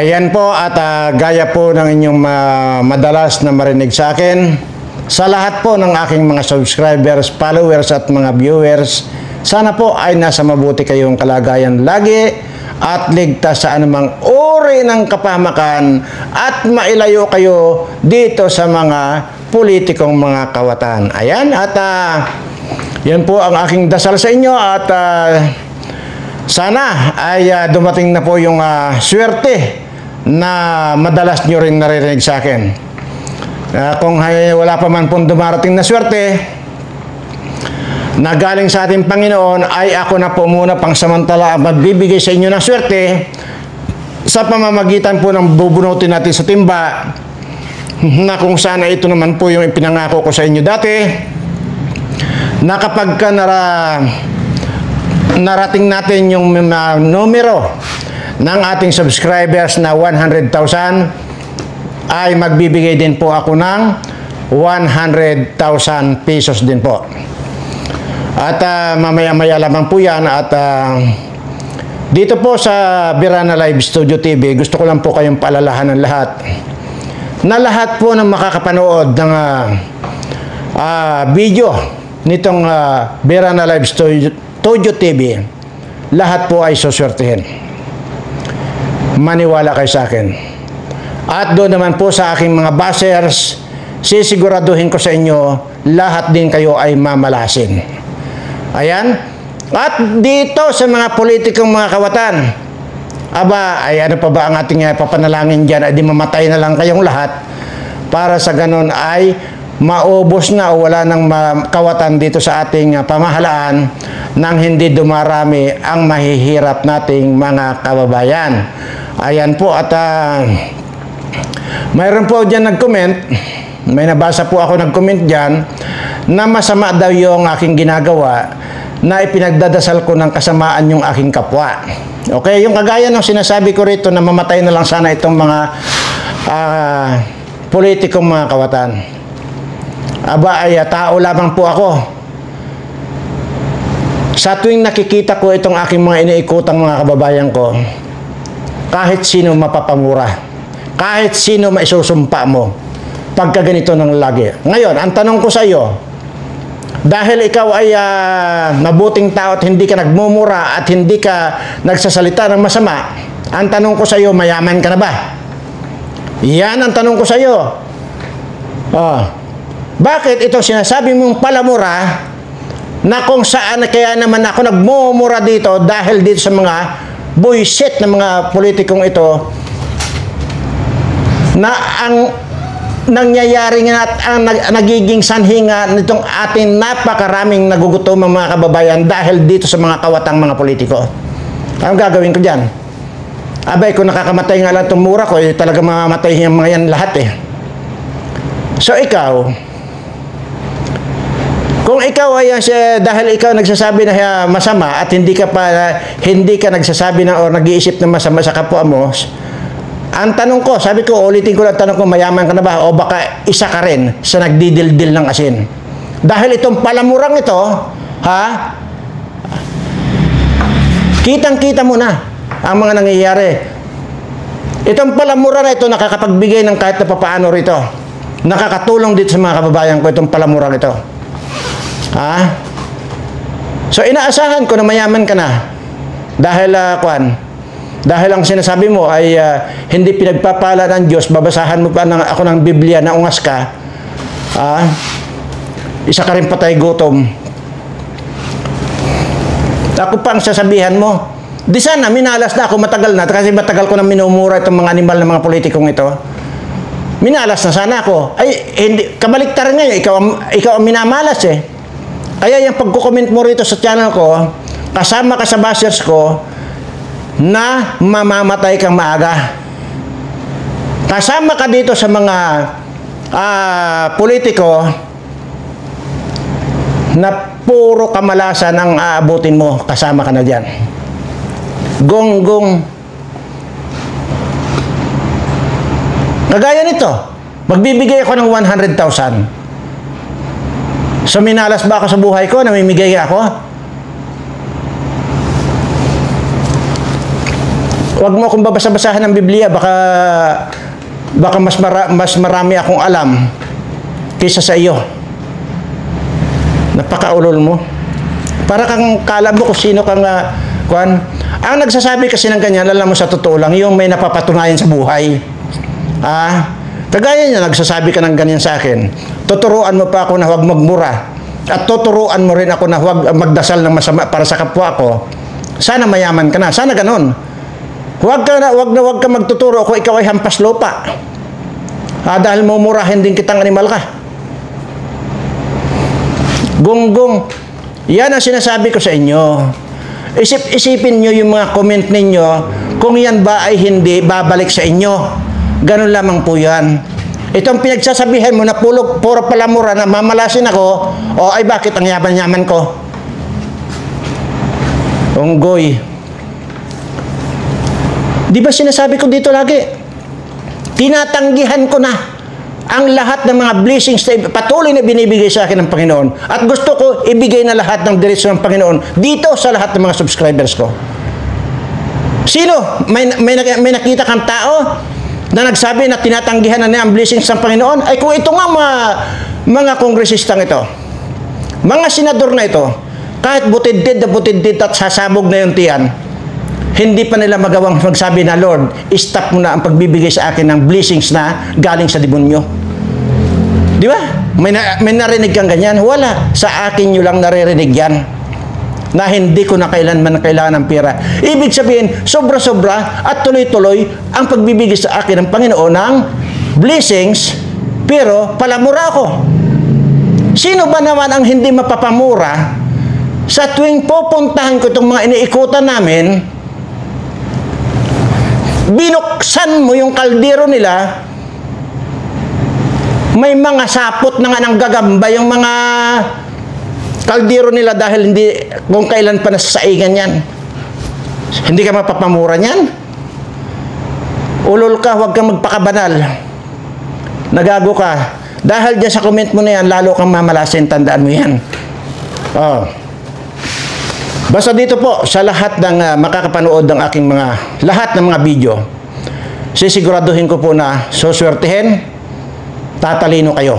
Ayan po at gaya po ng inyong madalas na marinig sa akin, sa lahat po ng aking mga subscribers, followers at mga viewers, sana po ay nasa mabuti kayong kalagayan lagi at ligtas sa anumang uri ng kapahamakan at mailayo kayo dito sa mga politikong mga kawatan. Ayan at yan po ang aking dasal sa inyo at sana ay dumating na po yung swerte na madalas nyo rin naririnig sa akin. Kung wala pa man pong dumarating na swerte na galing sa ating Panginoon, ay ako na po muna pangsamantala magbibigay sa inyo ng swerte sa pamamagitan po ng bubunutin natin sa timba, na kung sana ito naman po yung ipinangako ko sa inyo dati, na kapag ka narating natin yung numero ng ating subscribers na 100,000, ay magbibigay din po ako ng 100,000 pesos din po. At mamaya-maya lamang po yan. At dito po sa Birana Live Studio TV, gusto ko lang po kayong paalalahanan lahat na lahat po ng makakapanood ng video nitong Birana Live Studio TV, lahat po ay suswertihin. Maniwala kayo sa akin. At doon naman po sa aking mga bashers, sisiguraduhin ko sa inyo, lahat din kayo ay mamalasin. Ayan. At dito sa mga politikong mga kawatan, aba, ay ano pa ba ang ating papanalangin dyan? Ay di mamatay na lang kayong lahat para sa ganun ay maubos na o wala ng kawatan dito sa ating pamahalaan nang hindi dumarami ang mahihirap nating mga kababayan. Ayan po at mayroon po dyan nag-comment, may nabasa po ako nag-comment dyan na masama daw yung aking ginagawa, na ipinagdadasal ko ng kasamaan yung aking kapwa. Okay, yung kagaya ng sinasabi ko rito na mamatay na lang sana itong mga politikong mga kawatan. Aba ay tao lamang po ako. Sa tuwing nakikita ko itong aking mga iniikutang mga kababayan ko, kahit sino mapapamura, kahit sino maisusumpa mo, pagka ganito ng lagi. Ngayon, ang tanong ko sa iyo, dahil ikaw ay mabuting tao at hindi ka nagmumura at hindi ka nagsasalita ng masama, ang tanong ko sa iyo, mayaman ka na ba? Yan ang tanong ko sa iyo. Bakit ito sinasabi mong palamura, na kung saan kaya naman ako nagmumura dito dahil dito sa mga buisit na mga politikong ito, na ang nangyayari nga at ang nagiging sanhi nga nitong ating napakaraming nagugutom mga kababayan dahil dito sa mga kawatang mga politiko. Anong gagawin ko dyan? Abay, kung nakakamatay nga lang itong mura ko, eh, talaga mamamatay yung mga yan lahat eh. So ikaw, kung ikaw ay dahil ikaw nagsasabi na masama at hindi ka nagsasabi na o nag-iisip na masama sa kapwa mo, ang tanong ko, sabi ko, ulitin ko lang tanong ko, mayaman ka na ba? O baka isa ka rin sa nagdidildil ng asin? Dahil itong palamurang ito, kitang-kita mo na ang mga nangyayari. Itong palamura na ito, nakakapagbigay ng kahit na papaano rito. Nakakatulong dito sa mga kababayan ko itong palamurang ito. So inaasahan ko na mayaman ka na dahil dahil ang sinasabi mo ay hindi pinagpapala ng Diyos, babasahan mo pa ako ng Biblia na ungas ka, isa ka rin patay gutom. Ako pa ang sasabihan mo, di sana minalas na ako, matagal na, kasi matagal ko na minumura itong mga animal ng mga politikong ito. Minalas na sana ako. Ay, hindi, kabaliktaran ngayon, ikaw ang minamalas eh. Kaya yung pagkukomment mo rito sa channel ko, kasama ka sa bashers ko, na mamamatay kang maaga. Kasama ka dito sa mga politiko na puro kamalasan ang aabutin mo, kasama ka na dyan. Gonggong. Kagaya nito, magbibigay ako ng 100,000. So minalas ba ako sa buhay ko, namimigay ako? Huwag mo akong babasa-basahan ng Biblia, baka mas marami akong alam kaysa sa iyo. Napakaulol mo. Para kang kala mo kung sino kang kuan. Ang nagsasabi kasi ng ganyan, alam mo sa totoo lang, yung may napapatunayan sa buhay. Kagaya niya, nagsasabi ka ng ganyan sa akin. Tuturuan mo pa ako na huwag magmura. At tuturuan mo rin ako na huwag magdasal ng masama para sa kapwa ko. Sana mayaman ka na. Sana ganon. Huwag ka magtuturo kung ikaw ay hampas lupa. Dahil mumurahin din kitang animal ka. Gunggong. Yan ang sinasabi ko sa inyo. Isipin nyo yung mga comment ninyo kung yan ba ay hindi babalik sa inyo. Ganon lamang po yan. Itong pinagsasabihan mo na puro palamura na mamalasin ako, o ay bakit ang yaman-yaman ko? Unggoy. Di ba sinasabi ko dito lagi? Tinatanggihan ko na ang lahat ng mga blessings na patuloy na binibigay sa akin ng Panginoon. At gusto ko ibigay na lahat ng diretso ng Panginoon dito sa lahat ng mga subscribers ko. Sino? May nakita kang tao na nagsabi na tinatanggihan na niya ang blessings ng Panginoon? Ay kung ito nga mga kongresistang ito, mga senador na ito, kahit butid-tid at sasabog na yung tiyan, hindi pa nila magawang magsabi na, Lord, stop mo na ang pagbibigay sa akin ng blessings na galing sa demonyo. Di ba? May narinig kang ganyan? Wala. Sa akin nyo lang naririnig yan. Na hindi ko na kailanman kailangan ng pera. Ibig sabihin, sobra-sobra at tuloy-tuloy ang pagbibigay sa akin ng Panginoon ng blessings, pero palamura ako. Sino ba naman ang hindi mapapamura sa tuwing pupuntahan ko itong mga iniikutan namin, binuksan mo yung kaldero nila, may mga sapot na nga ng gagamba yung mga kaldero nila dahil hindi, kung kailan pa nasasaingan yan. Hindi ka mapapamura niyan. Ulol ka, huwag kang magpakabanal. Nagago ka. Dahil dyan sa comment mo na yan, lalo kang mamalasin, tandaan mo yan. Basta dito po, sa lahat ng makakapanood ng aking lahat ng mga video, sisiguraduhin ko po na suswertihin, tatalino kayo.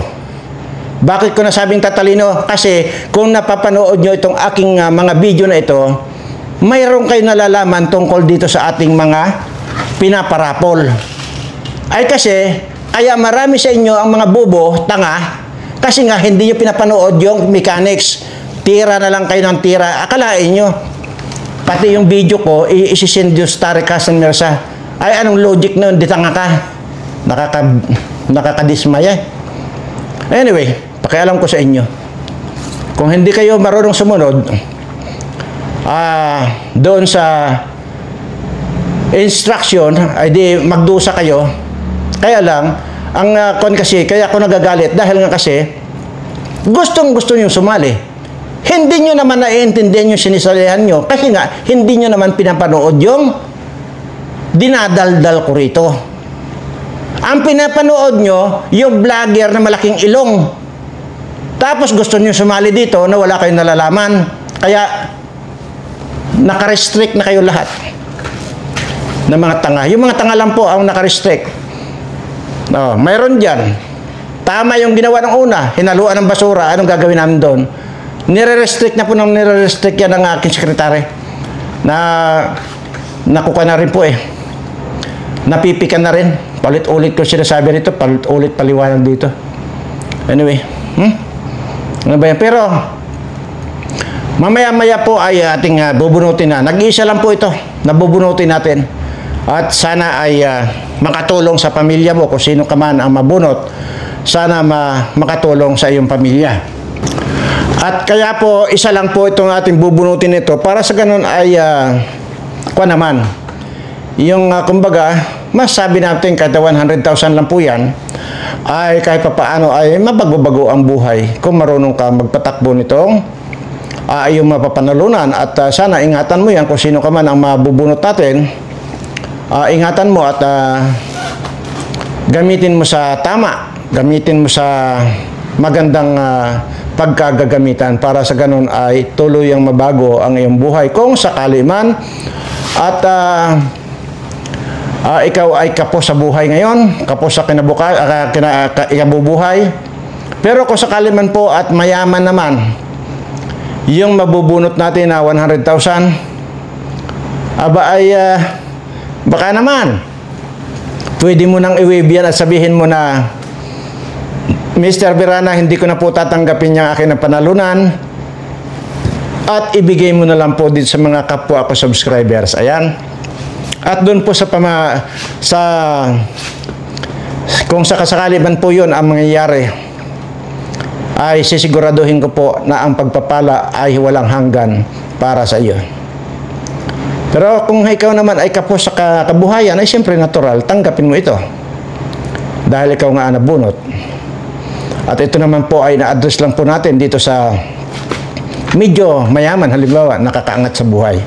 Bakit ko nasabing tatalino? Kasi kung napapanood nyo itong aking mga video na ito, mayroon kayo nalalaman tungkol dito sa ating mga pinaparapol. Ay kasi, kaya marami sa inyo ang mga bobo, tanga, kasi nga hindi nyo pinapanood yung mechanics. Tira na lang kayo ng tira. Akalain nyo, pati yung video ko, isisend yung Starry Cousin Mirza. Ay, anong logic na yun? Di tanga ka. Nakakadismaya. Anyway, pakialam ko sa inyo. Kung hindi kayo marunong sumunod, doon sa instruction, ay di magdusa kayo. Kaya lang, ang kasi, kaya ako nagagalit, dahil nga kasi, gustong-gusto nyo sumali. Hindi nyo naman naiintindihan yung sinisalihan nyo, kasi nga, hindi nyo naman pinapanood yung dinadaldal ko rito. Ang pinapanood nyo, yung vlogger na malaking ilong. Tapos gusto nyo sumali dito na wala kayong nalalaman. Kaya, nakarestrict na kayo lahat ng mga tanga. Yung mga tanga lang po ang nakarestrict. Mayroon dyan. Tama yung ginawa ng una, hinaluan ng basura. Anong gagawin namin doon? Nire-restrict na po ng nire-restrict yan ng aking sekretary. Nakuha na rin po eh. Napipikan na rin. Palit-ulit ko sinasabi rito, palit-ulit paliwanag dito. Anyway, ano ba yan? Pero, mamaya-maya po ay ating bubunutin na. Nag-iisa lang po ito, nabubunutin natin. At sana ay makatulong sa pamilya mo, kung sino ka man ang mabunot. Sana makatulong sa iyong pamilya. At kaya po, isa lang po itong ating bubunutin ito para sa ganun ay, naman, yung kumbaga, mas sabi natin kahit 100,000 lang po yan, ay kahit papaano ay mabagbabago ang buhay kung marunong ka magpatakbo nitong iyong mapapanalunan. At sana ingatan mo yan kung sino ka man ang mabubunot natin. Ingatan mo at gamitin mo sa tama, gamitin mo sa magandang pagkagagamitan para sa ganun ay tuluyang mabago ang iyong buhay kung sakali man. At ikaw ay kapos sa buhay ngayon, kapos sa ikabubuhay. Pero kung sakali man po at mayaman naman, yung mabubunot natin na 100,000, baka naman, pwede mo nang i-wave yan at sabihin mo na, Mr. Virana, hindi ko na po tatanggapin yung akin na panalunan at ibigay mo na lang po din sa mga kapwa ko subscribers. Ayan. At doon po kung sakasakali man po yun ang mangyayari, ay sisiguraduhin ko po na ang pagpapala ay walang hanggan para sa iyo. Pero kung ikaw naman ay kapos sa kabuhayan, ay siyempre natural, tanggapin mo ito. Dahil ikaw nga nabunot. At ito naman po ay na-address lang po natin dito sa medyo mayaman, halimbawa, nakakaangat sa buhay.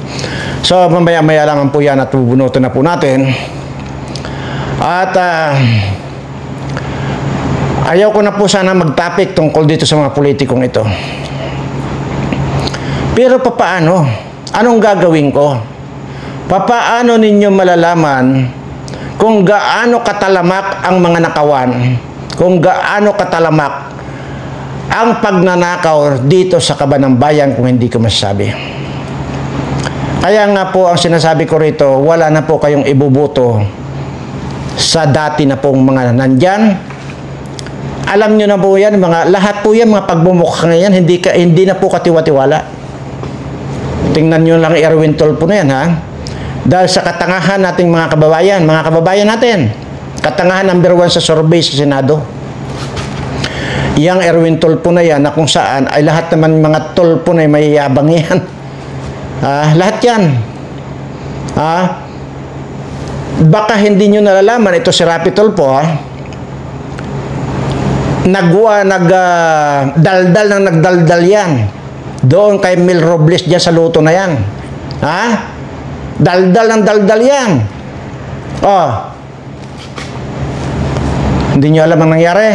So, mamaya-maya lang po yan at bubunutin na po natin. At ayaw ko na po sana mag-topic tungkol dito sa mga politikong ito. Pero papaano? Anong gagawin ko? Papaano ninyo malalaman kung gaano katalamak ang mga nakawan? Kung gaano katalamak ang pagnanakaw dito sa Kabanang Bayan kung hindi ko masasabi? Kaya nga po ang sinasabi ko rito, wala na po kayong ibubuto sa dati na pong mga nandyan. Alam nyo na po yan, lahat po yan, mga pagbumukha ngayon, hindi na po katiwa-tiwala. Tingnan nyo lang Erwin Tulfo na yan, ha? Dahil sa katangahan nating mga kababayan natin, katangahan number 1 sa survey sa Senado. Yang Erwin Tulfo na yan, na kung saan ay lahat naman mga Tulfo na mayayabang yan. Lahat yan. Baka hindi nyo nalalaman, ito si Rapi Tulfo, nagdaldal ng nagdaldal yan. Doon kay Mel Robles dyan sa luto na yan. Daldal ng daldal yan. Hindi nyo alam ang nangyari.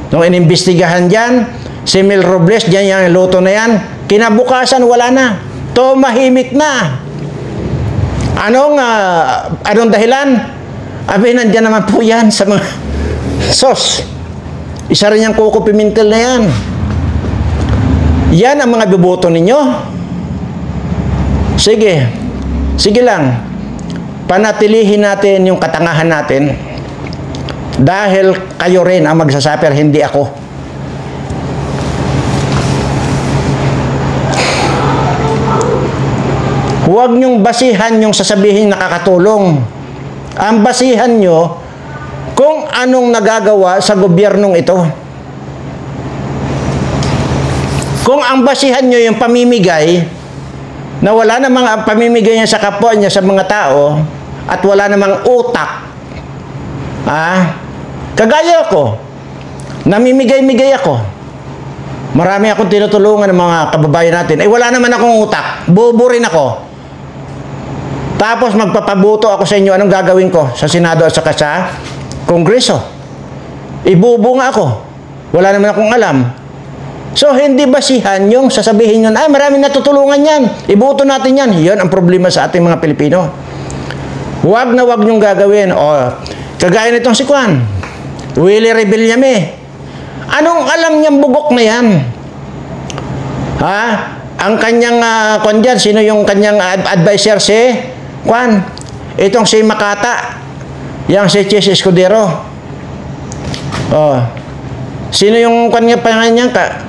Nung inimbestigahan dyan, si Mel Robles dyan yung luto na yan, kinabukasan wala na. Tumahimik na. Anong dahilan? Nandyan naman po yan sa mga sos. Isa rin yung Coco Pimentel na yan. Yan ang mga biboto ninyo. Sige. Sige lang. Panatilihin natin yung katangahan natin. Dahil kayo rin ang magsasuffer, hindi ako. Huwag niyong basihan yung sasabihin nakakatulong. Ang basihan nyo kung anong nagagawa sa gobyernong ito. Kung ang basihan nyo yung pamimigay, na wala namang pamimigay niya sa kapwa niya sa mga tao, at wala namang utak, kagaya ako, namimigay-migay ako. Marami akong tinutulungan ng mga kababayan natin. Wala naman akong utak. Bobo rin ako. Tapos magpapabuto ako sa inyo, anong gagawin ko sa Senado at saka sa Kongreso? Ibubo nga ako. Wala naman akong alam. So, hindi basihan yung sasabihin nyo, maraming natutulungan yan. Ibuto natin yan. Yan ang problema sa ating mga Pilipino. Huwag na huwag nyong gagawin. Kagaya nitong si Juan, Willie Rebillame. Anong alam niyang bugok na yan? Ang kanyang, sino yung kanyang advisor si Juan? Itong si Makata. Yang si Chis Escudero. Sino yung kanya panganyan ka?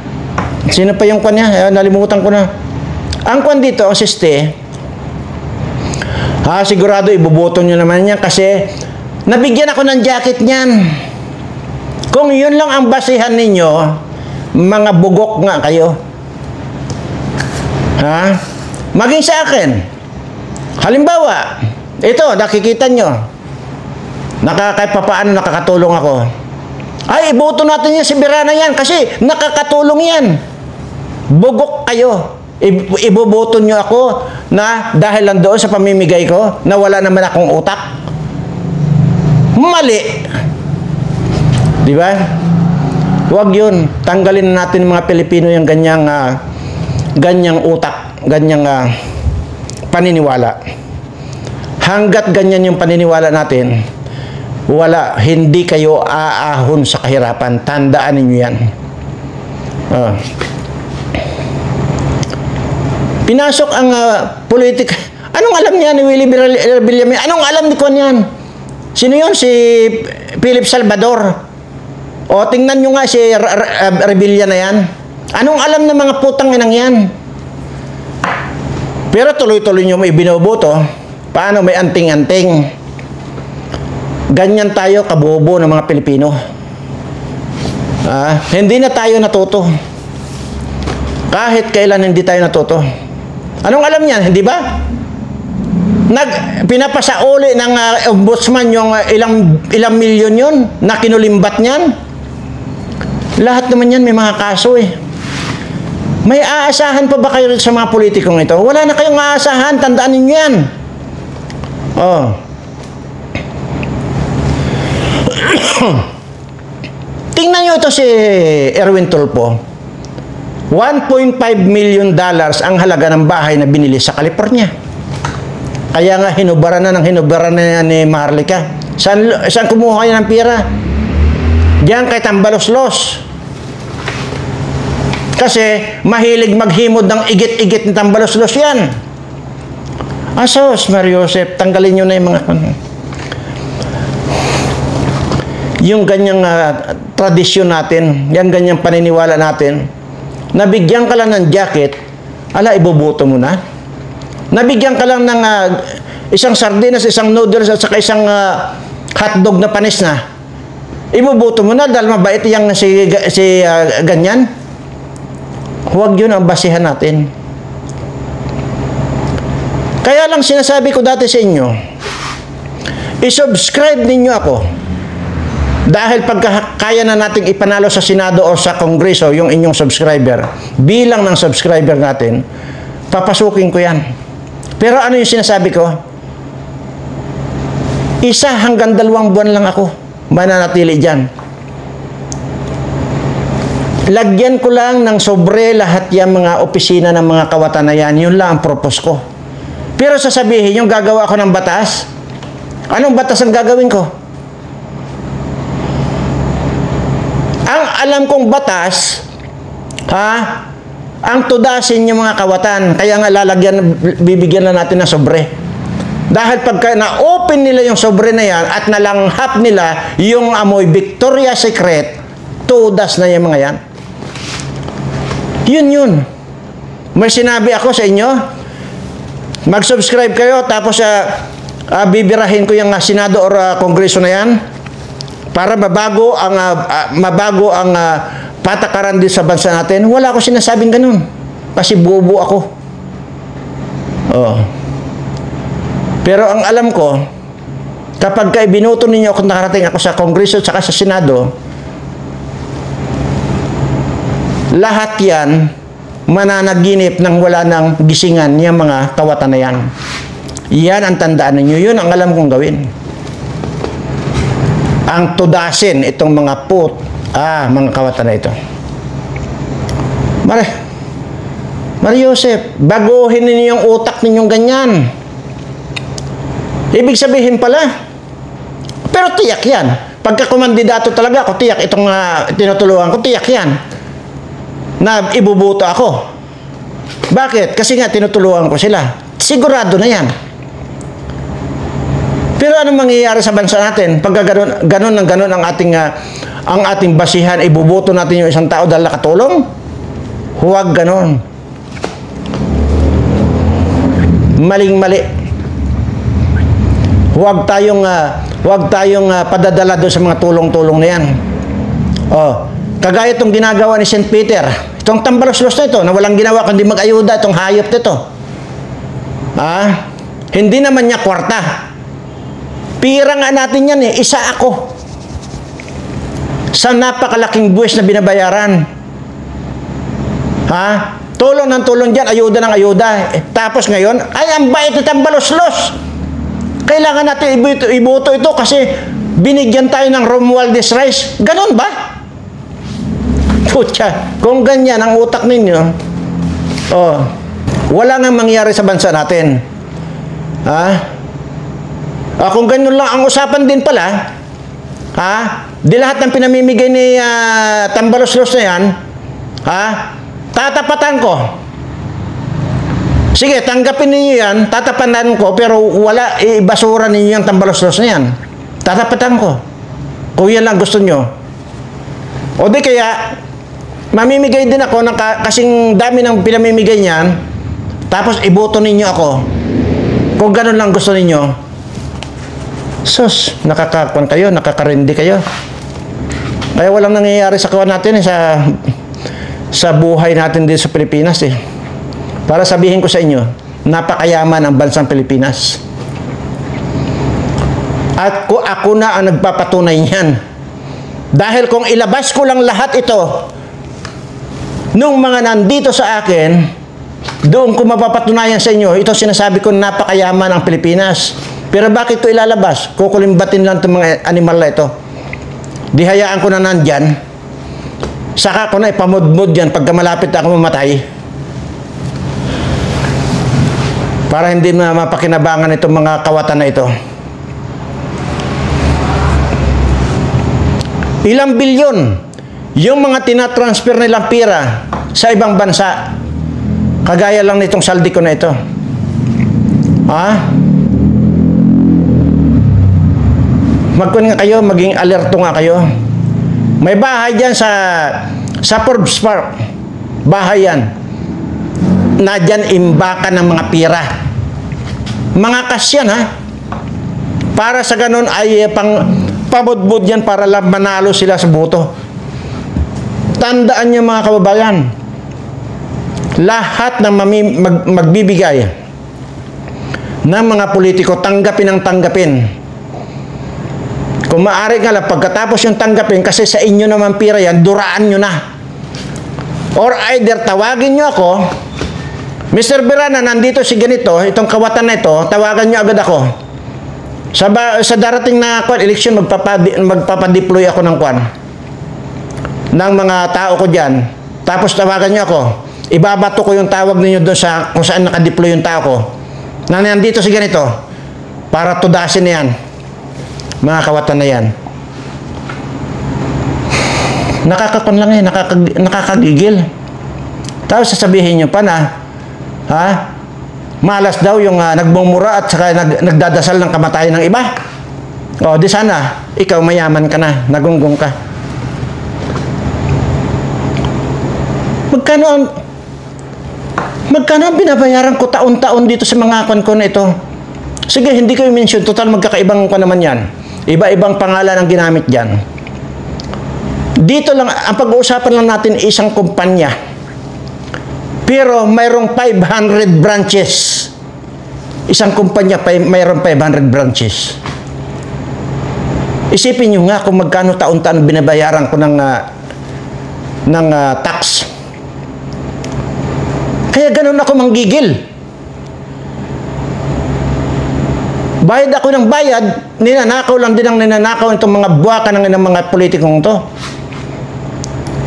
Sino pa yung kanya? Nalimutan ko na. Ang kwan dito, ang siste, sigurado iboboto nyo naman yan kasi nabigyan ako ng jacket niyan. Kung yun lang ang basihan ninyo, mga bugok nga kayo. Maging sa akin. Halimbawa, ito, nakikita nyo. Kahit papaano nakakatulong ako. Iboto natin yan si Virana yan kasi nakakatulong yan. Bugok kayo. Iboboto nyo ako na dahil lang doon sa pamimigay ko na wala naman akong utak. Mali. Di ba? Huwag yun. Tanggalin natin mga Pilipino yung ganyang utak, ganyang paniniwala. hanggat ganyan yung paniniwala natin, hindi kayo aahon sa kahirapan. Tandaan ninyo yan. Pinasok ang politika. Anong alam niya ni Willie Villamin? Anong alam ni Kwan yan? Sino yun? Si Philip Salvador. O, tingnan nyo nga si Revilla na yan. Anong alam ng mga putang inang yan? Pero tuloy-tuloy nyo may binoboto. Paano may anting-anting? Ganyan tayo kabobo ng mga Pilipino. Hindi na tayo natuto. Kahit kailan hindi tayo natuto. Anong alam niyan? Hindi ba? Pinapasauli ng ombudsman yung ilang milyon yun na kinulimbat niyan. Lahat naman yan may mga kaso eh. May aasahan pa ba kayo sa mga politikong ito? Wala na kayong aasahan. Tandaan ninyo yan. Tingnan nyo ito si Erwin Tulfo. $1.5 million ang halaga ng bahay na binili sa California. Kaya nga hinubara na ni Maharlika. Saan kumuha yan ng pera? Diyan kay Tambaloslos. Kasi mahilig maghimod ng igit-igit ng Tambaloslos yan. Asos, Mario Joseph, tanggalin nyo na yung mga... Yung ganyang tradisyon natin, yung ganyang paniniwala natin, nabigyan ka lang ng jacket, iboboto mo na. Nabigyan ka lang ng isang sardinas, isang noodles, at saka isang hotdog na panis na, iboboto mo na dahil mabait yung si ganyan. Huwag yun ang basihan natin. Kaya lang sinasabi ko dati sa inyo, isubscribe ninyo ako. Dahil pagka kaya na nating ipanalo sa Senado o sa Kongreso yung inyong subscriber, bilang ng subscriber natin, papasukin ko yan. Pero ano yung sinasabi ko? 1 hanggang 2 buwan lang ako mananatili dyan. Lagyan ko lang ng sobre lahat yung mga opisina ng mga kawatan na yan. Yun lang ang propose ko. Pero sasabihin yung gagawa ko ng batas, anong batas ang gagawin ko? Ang alam kong batas, ang tudasin yung mga kawatan. Kaya nga bibigyan na natin ng sobre. Dahil pagka na-open nila yung sobre na yan at nalanghap nila yung amoy Victoria's Secret, tudas na yung mga yan. Yun. May sinabi ako sa inyo, mag-subscribe kayo, tapos bibirahin ko yung Senado or Kongreso na yan, para mabago ang patakaran din sa bansa natin. Wala ako sinasabing ganun. Kasi bobo ako. Pero ang alam ko, kapag binuto ninyo kung nakarating ako sa Kongreso at saka sa Senado, lahat yan mananaginip nang wala ng gisingan yung mga kawatan na yan. Yan ang tandaan ninyo. Yun ang alam kong gawin. Ang tudasin itong mga mga kawatan na ito. Mario Joseph, baguhin ninyo yung utak ninyong ganyan. Ibig sabihin pala, pero tiyak yan. Pagka kumandidato talaga ako, tiyak itong tinutulungan ko, tiyak yan. Na ibubuto ako. Bakit? Kasi nga tinutulungan ko sila. Sigurado na yan. Pero anong mangyayari sa bansa natin? Pagka ganun ang ating basihan, ibuboto natin yung isang tao dahil nakatulong? Huwag ganun. Maling-mali. Huwag tayong padadala doon sa mga tulong-tulong na yan. Kagaya itong ginagawa ni St. Peter, itong Tambaloslos na ito, na walang ginawa kundi mag-ayuda, itong hayop nito. Hindi naman niya kwarta. Pira nga natin yan eh. Isa ako. Sa napakalaking buwis na binabayaran. Tulong ng tulong dyan, ayuda ng ayuda. Tapos ngayon, ang bait na Tambaloslos. Kailangan natin iboto ito kasi binigyan tayo ng Romualdez Rice. Ganon ba? Putya, kung ganyan ang utak ninyo, wala nga mangyari sa bansa natin. Kung ganun lang ang usapan din pala, di lahat ng pinamimigay ni Tambalos-Los na yan, tatapatan ko. Sige, tanggapin ninyo yan, tatapatan ko, pero wala, ibasura ninyo yung Tambalos-Los na yan. Tatapatan ko. Kung yan lang gusto nyo. O di kaya, mamimigay din ako ng kasing dami ng pinamimigay niyan, tapos iboto ninyo ako. Kung ganun lang gusto ninyo, sus, nakakakwan kayo, nakakarindi kayo. Kaya walang nangyayari sa kawan natin sa buhay natin dito sa Pilipinas eh. Para sabihin ko sa inyo, napakayaman ang bansang Pilipinas. At ako na ang nagpapatunay niyan. Dahil kung ilabas ko lang lahat ito nung mga nandito sa akin, doon ko mapapatunayan sa inyo, ito sinasabi ko, napakayaman ang Pilipinas. Pero bakit ito ilalabas? Kukulimbatin lang itong mga animal na ito. Dihayaan ko na nandyan. Saka ko na ipamudmud yan pagka malapit ako mamatay. Para hindi na mapakinabangan itong mga kawatan na ito. Ilang bilyon yung mga tinatransfer nilang pera sa ibang bansa. Kagaya lang nitong saldi ko na ito. Magkun nga kayo, maging alerto nga kayo. May bahay dyan sa Forbes Park. Bahay yan. Na dyan imbakan ng mga pira. Mga kas yan, para sa ganun ay pabudbud yan para lang manalo sila sa boto. Tandaan niyo mga kababayan, lahat ng magbibigay ng mga politiko, tanggapin ang tanggapin. Kung maaari nga lang, pagkatapos yung tanggapin, kasi sa inyo naman pira yan, duraan nyo na. Or either tawagin nyo ako, Mr. Birana, nandito si ganito, itong kawatan na ito, tawagan nyo agad ako. Sa darating na election, magpapadeploy ako ng ng mga tao ko dyan. Tapos tawagan nyo ako. Ibabato ko yung tawag ninyo doon sa kung saan nakadeploy yung tao ko. Nandito si ganito, para tudasin na yan. Mga kawatan na yan. Nakakakon lang nakakagigil. Tapos sasabihin nyo pa na, malas daw yung nagmumura at saka nagdadasal ng kamatayan ng iba. O, di sana, ikaw mayaman ka na, nagunggong ka. Magkano ang binabayaran ko taon-taon dito sa mga kon na ito? Sige, hindi ko i-mention. Total, magkakaibang naman yan. Iba-ibang pangalan ang ginamit dyan. Dito lang, ang pag-uusapan lang natin isang kumpanya. Pero mayroong 500 branches. Isang kumpanya, mayroong 500 branches. Isipin nyo nga kung magkano taon-taon binabayaran ko ng tax. Kaya ganun ako manggigil. Bayad ako ng bayad, ninanakaw lang din ang ninanakaw itong mga buwaka ng mga politikong to.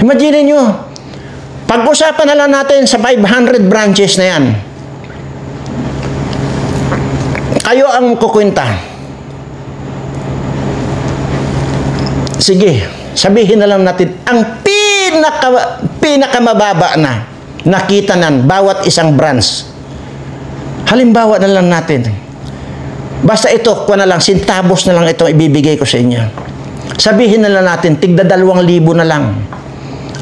Imagine nyo, pag-usapan na lang natin sa 500 branches na yan. Kayo ang kukwenta. Sige, sabihin na lang natin, ang pinakamababa na nakita nan bawat isang branch. Halimbawa na lang natin. Basta ito, kuha na lang, sintabos na lang ito ibibigay ko sa inyo. Sabihin na lang natin, tigda 2,000 na lang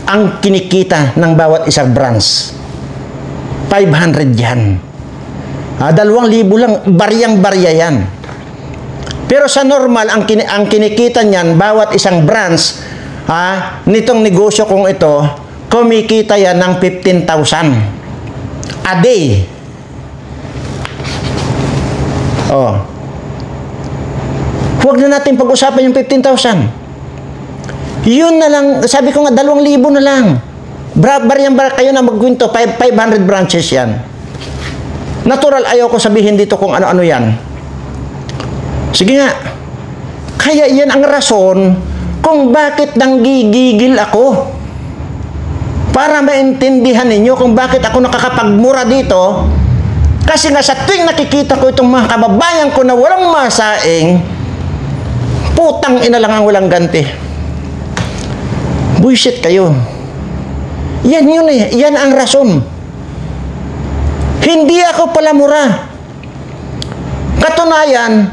ang kinikita ng bawat isang branch. 500 yan. 2,000 lang, baryang-barya yan. Pero sa normal, ang kinikita niyan, bawat isang branch, nitong negosyo kong ito, kumikita yan ng 15,000 a day. Oh. Huwag na natin pag-usapan yung 15,000. Yun na lang, sabi ko nga, 2,000 na lang. Baryang-barya kayo na magkwento, 500 branches yan. Natural, ayaw ko sabihin dito kung ano-ano yan. Sige nga. Kaya yan ang rason kung bakit nanggigigil ako. Para maintindihan ninyo kung bakit ako nakakapagmura dito Kasi nga sa tuwing nakikita ko itong mga kababayan ko na walang masaing, putang ina lang ang walang ganti. Bullshit kayo. Yan yun eh. Yan ang rason. Hindi ako palamura. Katunayan,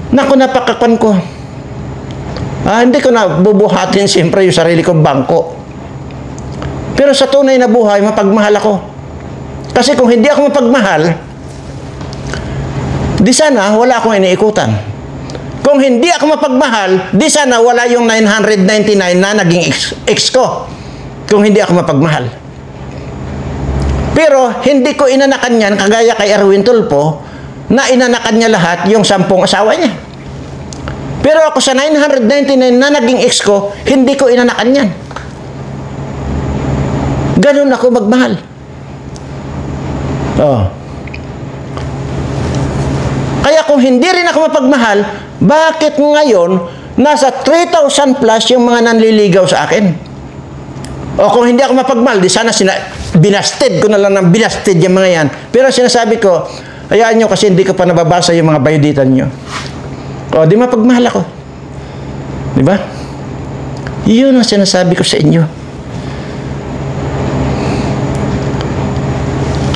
naku, napakakwan ko. Hindi ko na bubuhatin siyempre yung sarili kong bangko. Pero sa tunay na buhay, mapagmahal ako. Kasi kung hindi ako mapagmahal, di sana wala akong iniikutan. Kung hindi ako mapagmahal, di sana wala yung 999 na naging ex ko. Kung hindi ako mapagmahal. Pero hindi ko inanakan yan, kagaya kay Erwin Tulfo, na inanakan niya lahat yung 10 asawa niya. Pero ako sa 999 na naging ex ko, hindi ko inanakan yan. Ganun ako magmahal. Oh. Kaya kung hindi rin ako mapagmahal, bakit ngayon nasa 3,000 plus yung mga nanliligaw sa akin? O kung hindi ako mapagmahal, di sana binasted ko na lang ng binasted yung mga yan. Pero sinasabi ko, hayaan nyo kasi hindi ko pa nababasa yung mga bayoditan nyo. O, di mapagmahal ako. Di ba? Yun ang sinasabi ko sa inyo.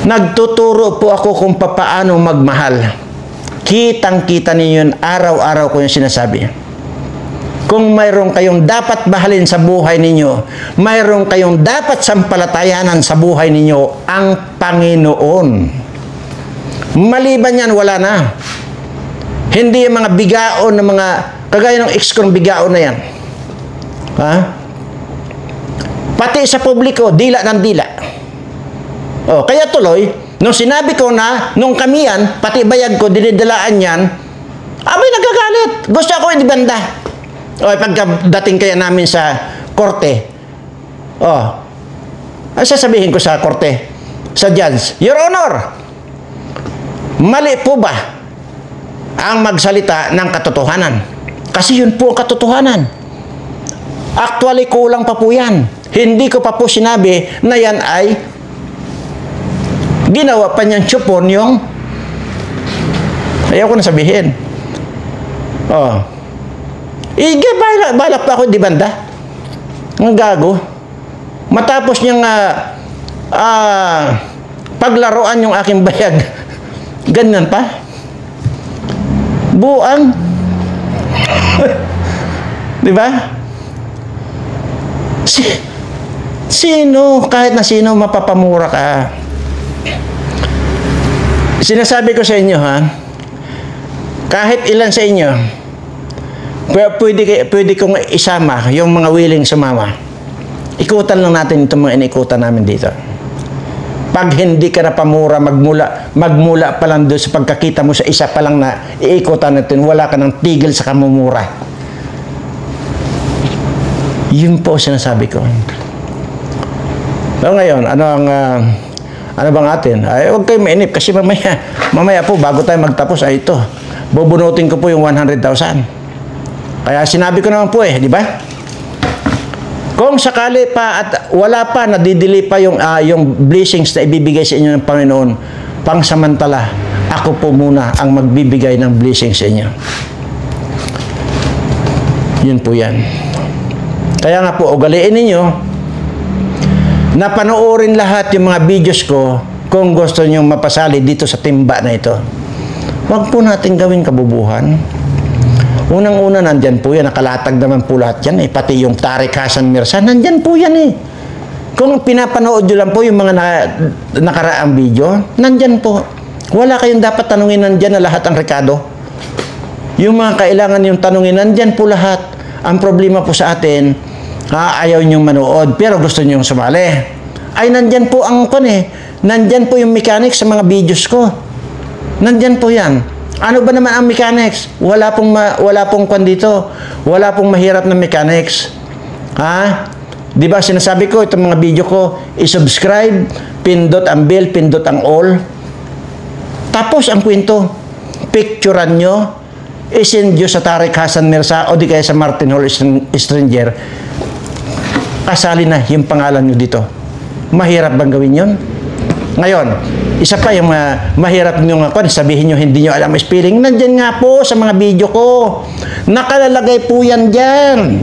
Nagtuturo po ako kung paano magmahal. Kitang-kita ninyo yun, araw-araw ko yung sinasabi. Kung mayroon kayong dapat mahalin sa buhay ninyo, mayroon kayong dapat sampalatayanan sa buhay ninyo, ang Panginoon. Maliban yan, wala na. Hindi yung mga bigaon, ng mga, kagaya ng ex kong bigaon na yan. Ha? Pati sa publiko, dila ng dila. O, kaya tuloy, nung sinabi ko na, nung kami yan, pati bayag ko, dinidalaan yan, abay nagagalit. Gusto ako hindi banda. O, pagdating kaya namin sa korte, sasabihin ko sa korte, sa judge, Your Honor, mali po ba ang magsalita ng katotohanan? Kasi yun po ang katotohanan. Actually, kulang pa po yan. Hindi ko pa po sinabi na yan ay ginawa pa niyang tsupon yung ayaw ko na sabihin. Balak pa ako di banda. Ang gago. Matapos niyang paglaruan yung aking bayag. Ganyan pa. Buang. Di ba? Sino, kahit na sino, mapapamura ka. Sinasabi ko sa inyo, ha? Kahit ilan sa inyo, pwede kong isama yung mga willing sumama. Ikutan lang natin itong mga inikutan namin dito. Pag hindi ka na pamura, magmula pa lang doon sa pagkakita mo sa isa pa lang na iikutan natin, wala ka ng tigil sa kamumura. Yun po sinasabi ko. So ngayon, ano bang atin? Ay, huwag kayo mainip kasi mamaya po, bago tayo magtapos, ay ito, bubunutin ko po yung 100,000. Kaya sinabi ko naman po di ba? Kung sakali pa at wala pa, nadidili pa yung blessings na ibibigay sa inyo ng Panginoon, pangsamantala, ako po muna ang magbibigay ng blessings sa inyo. Yun po yan. Kaya nga po, ugaliin ninyo, na panoorin lahat yung mga videos ko kung gusto nyo mapasali dito sa timba na ito. Huwag po natin gawin kabubuhan. Unang-una, nandyan po yan. Nakalatag naman po lahat yan. Pati yung Tariq Hassan Mirza, nandyan po yan Kung pinapanood nyo lang po yung mga nakaraang video, nandyan po. Wala kayong dapat tanungin, nandyan na lahat ang rekado. Yung mga kailangan yung tanungin, nandyan po lahat. Ang problema po sa atin, ayaw nyong manood, pero gusto nyong sumali. Ay, nandyan po ang nandyan po yung mechanics sa mga videos ko. Nandyan po yan. Ano ba naman ang mechanics? Wala pong kwan dito. Wala pong mahirap na mechanics. Ha? Di ba sinasabi ko, itong mga video ko, i-subscribe, pindot ang bell, pindot ang all. Tapos ang kwento, picturean nyo, isend nyo sa Tariq Hassan Mirza o di kaya sa Martin Hall Stranger. Kasali na yung pangalan nyo dito. Mahirap bang gawin yun? Ngayon, Isa pa yung mahirap nyo nga, sabihin nyo hindi nyo alam spelling. Nandyan nga po sa mga video ko. Nakalalagay po yan dyan.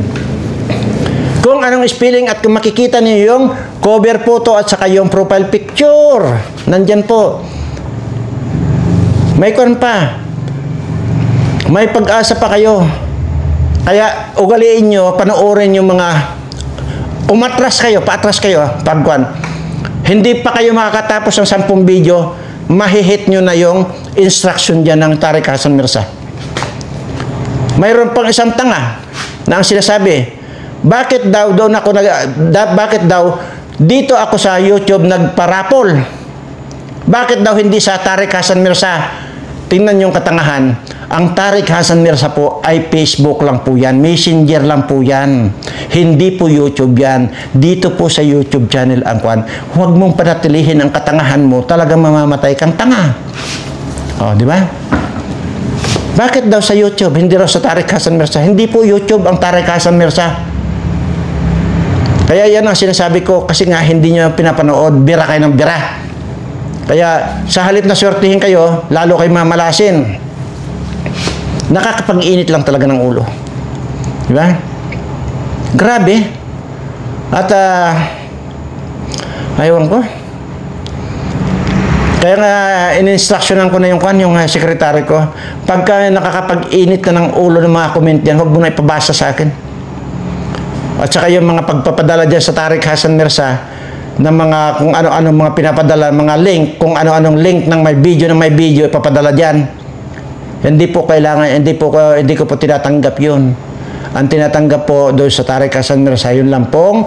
Kung anong spelling at kung makikita niyo yung cover photo at saka yung profile picture. Nandyan po. May kon pa. May pag-asa pa kayo. Kaya ugaliin nyo, panoorin yung mga umatras kayo, paatras kayo, pagkuan. Hindi pa kayo makakatapos ng 10 video, mahihit nyo na yung instruction dyan ng Tariq Hassan Mirza. Mayroon pang isang tanga na ang sinasabi, bakit daw dito ako sa YouTube nagparapol? Bakit daw hindi sa Tariq Hassan Mirza? Tingnan yung katangahan. Ang Tariq Hassan Mirza po ay Facebook lang po yan. Messenger lang po yan. Hindi po YouTube yan. Dito po sa YouTube channel ang kwan. Huwag mong panatilihin ang katangahan mo. Talagang mamamatay kang tanga. O, di ba? Bakit daw sa YouTube? Hindi raw sa Tariq Hassan Mirza. Hindi po YouTube ang Tariq Hassan Mirza. Kaya yan ang sinasabi ko. Kasi nga hindi nyo pinapanood. Bira kayo ng bira. Kaya sa halip na swertihin kayo, lalo kayo mamalasin. Nakakapag-init lang talaga ng ulo. Di ba? Grabe. At ayawan ko. Kaya nga in-instructionan ko na yung sekretary ko. Pagka nakakapag-init na ng ulo ng mga comment yan, huwag mo na ipabasa sa akin. At saka yung mga pagpapadala dyan sa Tariq Hassan Mirza na mga kung ano-ano mga pinapadala, mga link, kung ano-anong link ng may video, ipapadala dyan. Hindi po kailangan, hindi ko po tinatanggap yun. Ang tinatanggap po doon sa Tariq Hassan Mirza, yun lang pong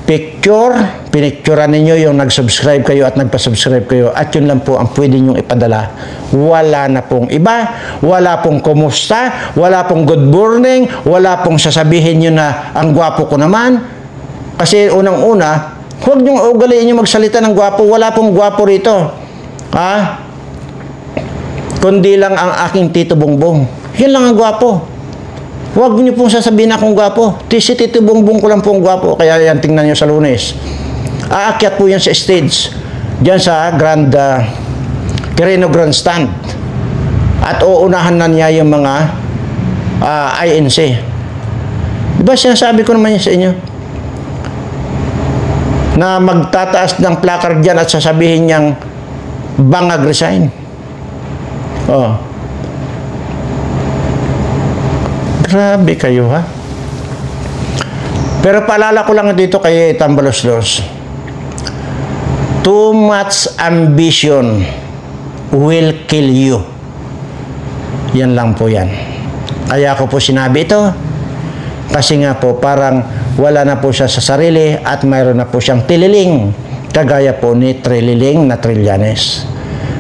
picture, pinicturean ninyo yung nag-subscribe kayo at nagpa-subscribe kayo at yun lang po ang pwede nyong ipadala. Wala na pong iba, wala pong kumusta, wala pong good morning, wala pong sasabihin nyo na ang gwapo ko naman. Kasi unang-una, huwag nyong ugaliin nyo magsalita ng gwapo, wala pong gwapo rito. Ha? Kundi lang ang aking Tito Bongbong. Yan lang ang gwapo. Huwag niyo pong sasabihin akong gwapo. Si Tito Bongbong ko lang pong gwapo. Kaya yan, tingnan nyo sa Lunes. Aakyat po yan sa stage. Diyan sa Quirino Grandstand. At uunahan na niya yung mga INC. Diba sinasabi ko naman yan sa inyo? Na magtataas ng placard dyan at sasabihin niyang bangag resign. Oh. Grabe kayo, ha? Pero paalala ko lang dito kay Tambaloslos. Too much ambition will kill you. Yan lang po yan. Kaya ko po sinabi ito. Kasi nga po, parang wala na po siya sa sarili at mayroon na po siyang tililing. Kagaya po ni Trililing na Trillanes.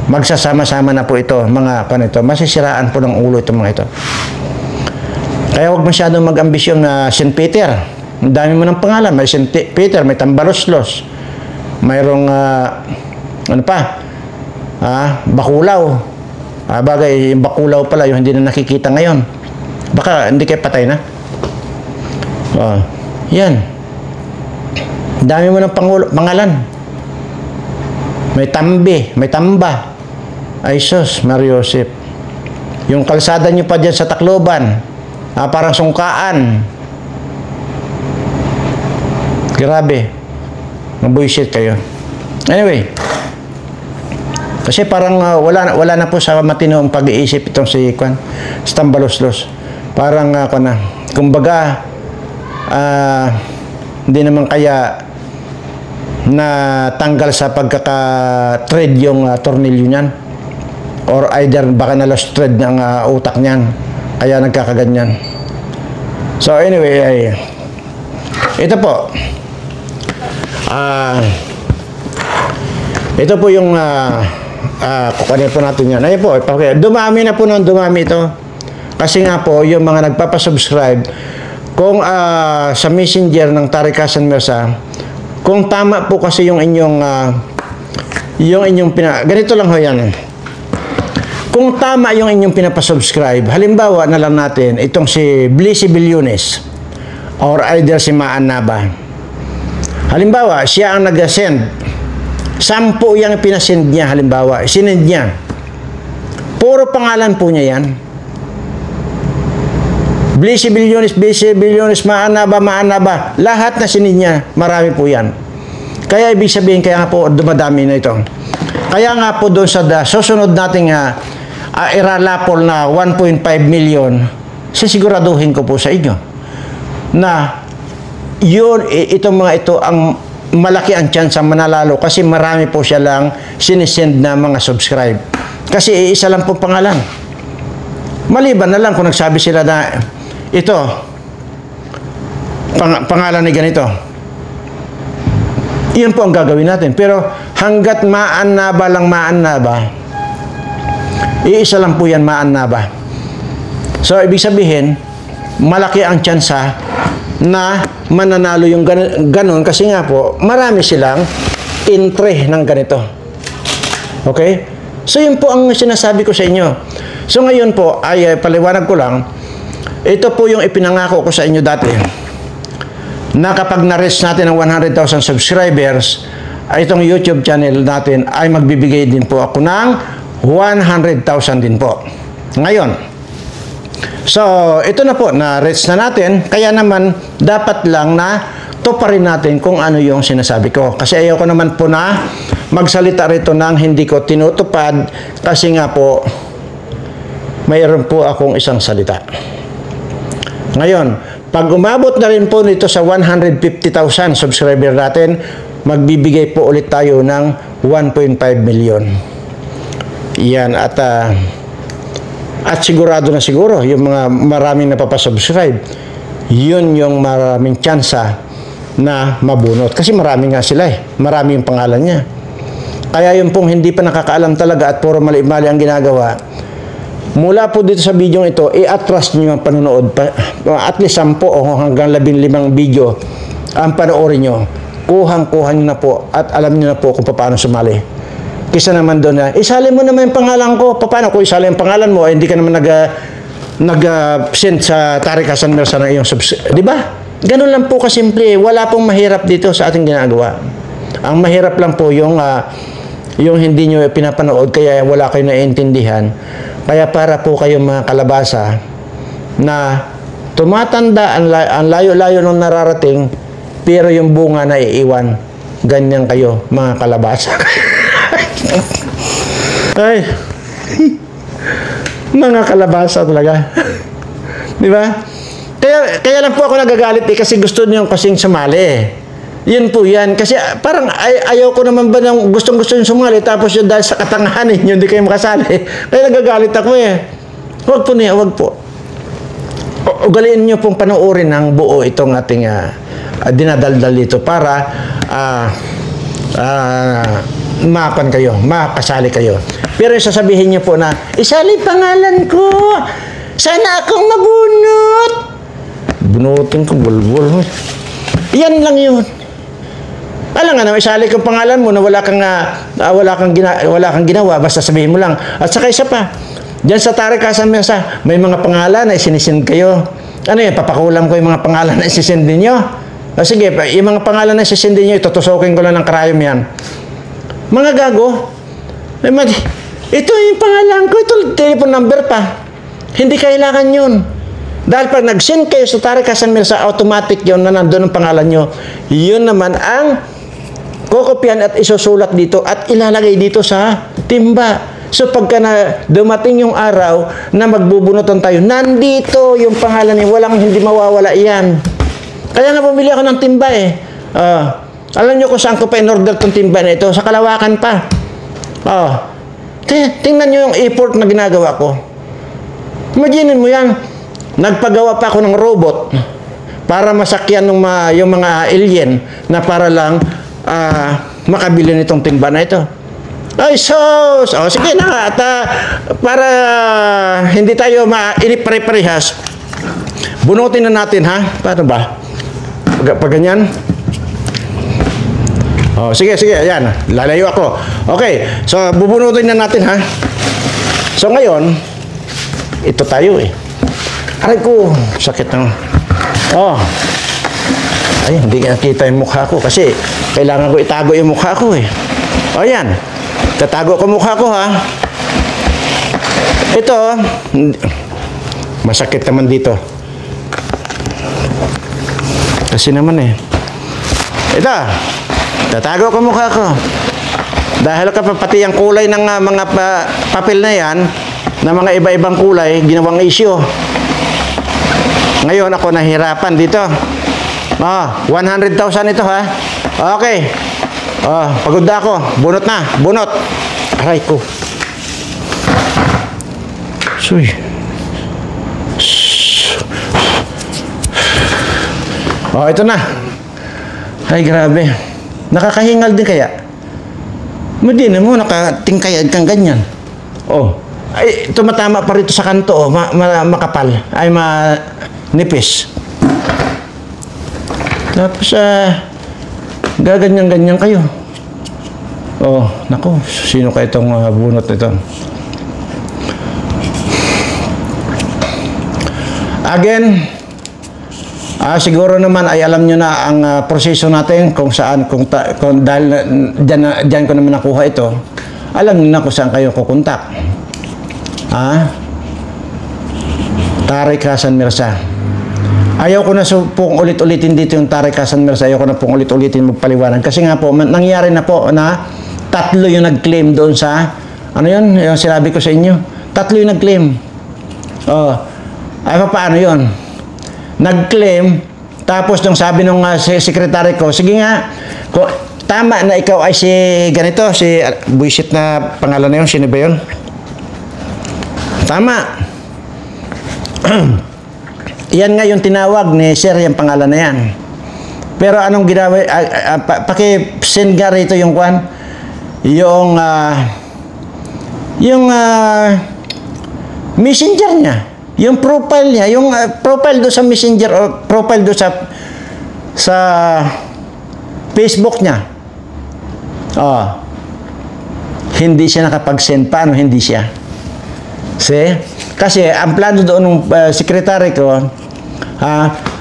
Magsasama-sama na po ito, mga panito. Masisiraan po ng ulo itong mga ito. Kaya huwag masyadong mag-ambisyon na St. Peter. Ang dami mo ng pangalan. May St. Peter, may Tambaloslos. Mayroong, ano pa? Bakulaw. Bagay, yung Bakulaw pala, yung hindi na nakikita ngayon. Baka hindi kayo patay na. Yan. Ang dami mo ng pangalan. May Tambi, may Tamba. Ay sus, Mariosep. Yung kalsada nyo pa dyan sa Tacloban. Parang sungkaan. Grabe. Mabuisit kayo. Anyway. Kasi parang wala na po sa matinong pag-iisip itong si Tambaloslos. Parang kumbaga hindi naman kaya na tanggal sa pagkaka-trade yung tornilyo niyan. Or either baka na-lost thread ng utak niyan. Kaya nagkakaganyan. So anyway, ito po. Ito po yung kukunin po natin yan. Ayun po, dumami na po ng dumami ito. Kasi nga po, yung mga nagpapasubscribe, kung sa messenger ng Tariq Hassan Mirza, kung tama po kasi yung inyong ganito lang ho yan. Kung tama yung inyong pinapasubscribe, halimbawa na lang natin, itong si Blissy Bilyones or either si Maan Naba. Halimbawa, siya ang nag-send 10 yung pinasend niya, halimbawa, sinend niya. Puro pangalan po niya yan. Blessy Bilyones, Maanaba. Lahat na sinend niya, marami po yan. Kaya ibig sabihin, kaya nga po dumadami na ito. Kaya nga po doon sa susunod nating iralapol na 1.5 million, sisiguraduhin ko po sa inyo na yun, itong mga ito ang malaki ang chance ang manalalo kasi marami po siya lang sinisend na mga subscribe. Kasi isa lang po pangalan. Maliban na lang kung nagsabi sila na ito, pangalan ni ganito. Iyon po ang gagawin natin. Pero hanggat Maanaba, iisa lang po yan, Maanaba. So, ibig sabihin, malaki ang tsansa na mananalo yung ganon kasi nga po, marami silang entry ng ganito. Okay? So, yun po ang sinasabi ko sa inyo. So, ngayon po, ay paliwanag ko lang, ito po yung ipinangako ko sa inyo dati na kapag na-reach natin ang 100,000 subscribers, itong YouTube channel natin ay magbibigay din po ako ng 100,000 din po. Ngayon, so, ito na po, na-reach na natin, kaya naman dapat lang na tuparin natin kung ano yung sinasabi ko. Kasi ayaw ko naman po na magsalita rito nang hindi ko tinutupad kasi nga po, mayroon po akong isang salita. Ngayon, pag umabot na rin po nito sa 150,000 subscriber natin, magbibigay po ulit tayo ng 1.5 million. Yan, at sigurado na siguro, yung mga maraming napapasubscribe, yun yung maraming tsansa na mabunot. Kasi marami nga sila eh. Marami yung pangalan niya. Kaya yung pong hindi pa nakakaalam talaga at puro mali-mali ang ginagawa, mula po dito sa video ito, i-atras nyo yung panunood. At least 10 o hanggang 15 video ang panoorin nyo. Kuhang-kuhan nyo na po at alam nyo na po kung paano sumali. Kisa naman doon na, isali mo naman yung pangalan ko. Paano kung isali yung pangalan mo, hindi ka naman nag-send sa Tarik Hassan Mirza ng iyong subscribe. Di ba? Ganun lang po kasimple. Wala pong mahirap dito sa ating ginagawa. Ang mahirap lang po yung hindi nyo pinapanood kaya wala kayo naiintindihan. Kaya para po kayong mga kalabasa na tumatanda, ang layo-layo nung nararating, pero yung bunga na iiwan. Ganyan kayo, mga kalabasa. Ay, mga kalabasa talaga. Di ba? Kaya lang po ako nagagalit kasi gusto niyo kasing sumali eh. Yun po yan. Kasi parang ayaw ko naman ba ng gustong-gusto yung sumali tapos yun dahil sa katangahan ninyo, hindi kayo makasali. Kaya nagagalit ako eh. Huwag po niya, huwag po. Ugaliin niyo pong panoorin ng buo itong ating dinadaldal dito para mapan kayo, makasali kayo. Pero sasabihin niyo po na, isali pangalan ko. Sana akong mabunot. Bunutin ko, bulbul. Yan lang yun. Alam nga naman, isali kang pangalan mo na wala kang ginawa, basta sabihin mo lang. At saka isa pa, diyan sa Tarik Hassan Mirza, may mga pangalan na isinisind kayo. Ano yan, papakulam ko yung mga pangalan na isisind ninyo. Sige, yung mga pangalan na isisind ninyo, itutusukin ko lang ng karayom yan. Mga gago, ito yung pangalan ko, ito telephone number pa. Hindi kailangan yun. Dahil pag nag-send kayo sa Tarik Hassan Mirza, automatic yun na nandun ang pangalan nyo. Yun naman ang kokopyan at isusulat dito at ilalagay dito sa timba. So pagka na dumating yung araw na magbubunutan tayo, nandito yung pangalan niya, hindi mawawala yan. Kaya nga bumili ako ng timba eh. Alam nyo kung saan ko pa in-order tong timba na ito? Sa Kalawakan pa. Tingnan nyo yung effort na ginagawa ko. Imaginin mo yan. Nagpagawa pa ako ng robot para masakyan yung mga alien na para lang makabili nitong timba na ito. Ay, sos! Sige na. At para hindi tayo inipare-parehas, bunutin na natin, ha? Paano ba? Pag ganyan? Sige. Ayan. Lalayo ako. Okay. So, bubunutin na natin, ha? So, ngayon, ito tayo, eh. Aray ko, sakit na. Ay, hindi nakita yung mukha ko kasi kailangan ko itago yung mukha ko eh. O yan. Tatago ko mukha ko ha. Ito, masakit naman dito. Kasi naman eh. Ito, tatago ko mukha ko. Dahil pati ang kulay ng mga papel na yan, na mga iba-ibang kulay, ginawang issue. Ngayon ako nahirapan dito. 100,000 ito ha. Okay. Pagod na ako. Bunot na. Bunot. Aray ko. Suy. Ito na. Ay, grabe. Nakakahingal din kaya. Hindi na mo, nakatingkayad kang ganyan. Ay, tumatama pa rito sa kanto, makapal. Ay, manipis. Tapos, gaganyan-ganyan kayo. Naku, sino ka itong bunot nito? Again, siguro naman ay alam nyo na ang proseso natin kung saan, kung dahil dyan ko naman nakuha ito, alam nyo na kung saan kayo kukontak. Tareq Hassan Mirza. Ayaw ko na pong ulit-ulitin dito yung Tareq Hassan Mirza. Ayaw ko na pong ulit-ulitin magpaliwanag. Kasi nga po, nangyari na po na 3 yung nag-claim doon sa, ano yun, yung sinabi ko sa inyo. 3 yung nag-claim. Ay, paano yun? Nag-claim, tapos nung sabi nung sekretary ko, sige nga, tama na ikaw ay si ganito, si buisit na pangalan na yun, sino ba yun? Tama. Yan nga yung tinawag ni Sir, yung pangalan na yan. Pero anong ginawa, paki-send nga rito yung kwan, yung messenger niya. Yung profile niya, yung profile do sa Messenger o profile do sa Facebook niya. Hindi siya nakapag-send. Paano hindi siya? See? Kasi ang plano doon ng sekretary ko,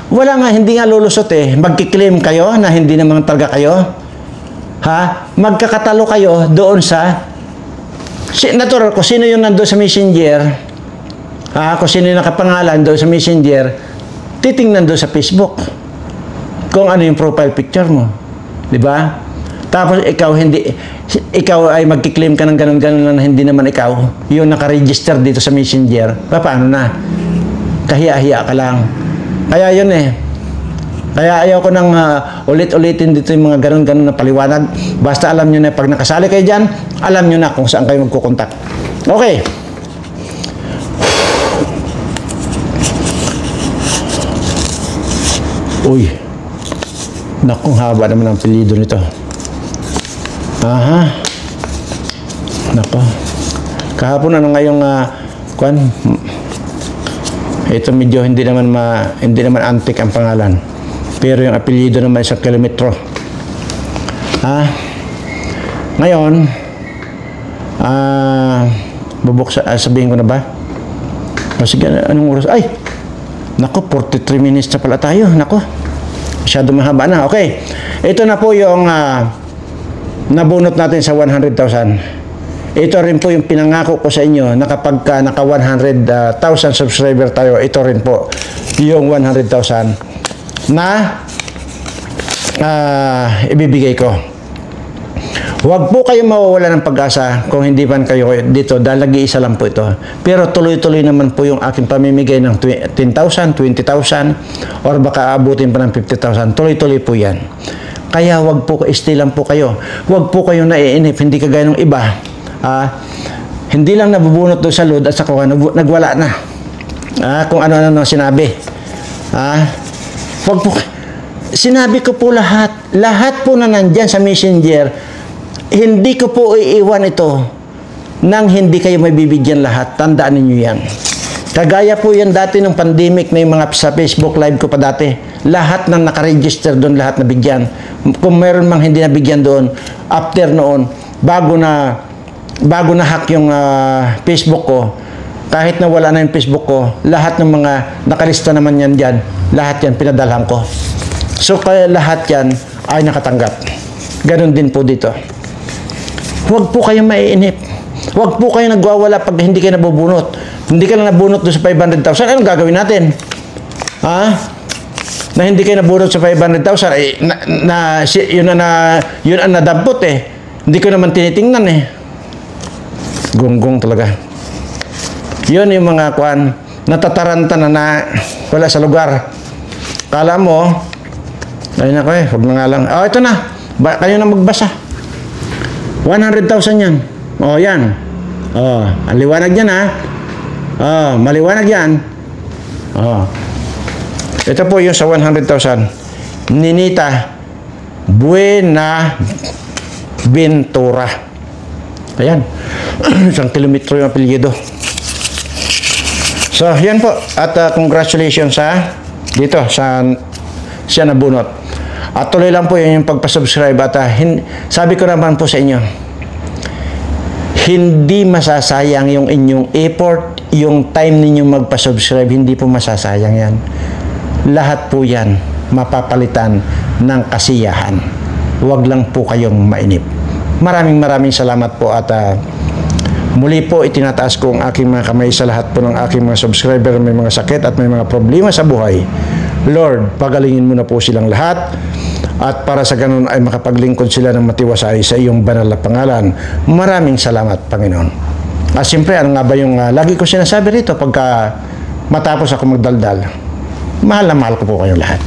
wala nga, hindi nga lulusot eh. Magkiklaim kayo na hindi naman talaga kayo. Magkakatalo kayo doon sa natural ko, sino yung nandoon sa Messenger. Kung sino yung nakapangalan doon sa Messenger, titingnan doon sa Facebook kung ano yung profile picture mo. Diba? Tapos ikaw ay magkiklaim ka ng ganun-ganun na hindi naman ikaw yung nakaregister dito sa Messenger. Paano na? Kahiya-hiya ka lang. Kaya yun eh. Kaya ayaw ko nang ulit-ulitin dito yung mga ganun-ganun na paliwanag. Basta alam nyo na pag nakasali kayo dyan, alam nyo na kung saan kayo magkukontak. Okay. Uy, naku, haba naman ang apelyido nito. Naku. Kahapon ano ngayong kwan? Ito medyo hindi naman antik ang pangalan. Pero yung apelyido naman sa kilometro. Ngayon, sabihin ko na ba? Sige, anong oras? Ay! Naku, 43 minutes na pala tayo. Naku, masyado mahaba na. Okay, ito na po yung nabunot natin sa 100,000. Ito rin po yung pinangako ko sa inyo na kapag naka 100,000 subscriber tayo, ito rin po yung 100,000 na ibibigay ko. Huwag po kayo mawawala ng pag-asa kung hindi man kayo dito dahil nag-iisa lang po ito. Pero tuloy-tuloy naman po yung aking pamimigay ng 10,000, 20,000 or baka abutin pa ng 50,000. Tuloy-tuloy po yan. Kaya huwag po, stay lang po kayo. Huwag po kayo naiinip, hindi kagaya ng iba. Hindi lang nabubunot doon sa load at sa kuha, nagwala na. Kung ano-ano sinabi. Huwag po, sinabi ko po lahat. Lahat po na nandyan sa Messenger. Hindi ko po iiwan ito nang hindi kayo may bibigyan lahat. Tandaan niyo yan. Kagaya po yan dati ng pandemic na yung mga sa Facebook live ko pa dati. Lahat ng nakaregister doon, lahat nabigyan. Kung meron mang hindi nabigyan doon, after noon, bago na hack yung Facebook ko, kahit na wala na yung Facebook ko, lahat ng mga nakalista naman yan dyan, lahat yan pinadalhan ko. So, kaya lahat yan ay nakatanggap. Ganon din po dito. Huwag po kayong maiinip. Huwag po kayong nagwawala pag hindi kayo nabubunot. Hindi ka na nabunot doon sa 500,000. Anong gagawin natin? Ha? Na hindi kayo nabunot sa 500,000, yun ang nadampot eh. Hindi ko naman tinitingnan eh. Gonggong talaga. Yun yung mga kuan, natataranta na wala sa lugar. Kala mo, ayun ako huwag na nga lang. Ito na. Kayo na magbasa. 100,000 yan. Yan. Ang liwanag yan ha. Maliwanag yan. Ito po yung sa 100,000. Ninita Buenaventura. Ayan. 1 kilometro yung apelyido. So, yan po. At congratulations dito sa siya nabunot. At tuloy lang po yun yung pagpasubscribe. At sabi ko naman po sa inyo, hindi masasayang yung inyong effort, yung time ninyong magpasubscribe, hindi po masasayang yan. Lahat po yan mapapalitan ng kasiyahan. Huwag lang po kayong mainip. Maraming salamat po at muli po itinataas ko ang aking mga kamay sa lahat po ng aking mga subscriber may mga sakit at may mga problema sa buhay. Lord, pagalingin mo na po silang lahat at para sa ganun ay makapaglingkod sila ng matiwasay sa iyong banal na pangalan. Maraming salamat, Panginoon. At siyempre, ano nga ba yung lagi ko sinasabi rito pagka matapos ako magdaldal? Mahal na mahal ko po kayong lahat.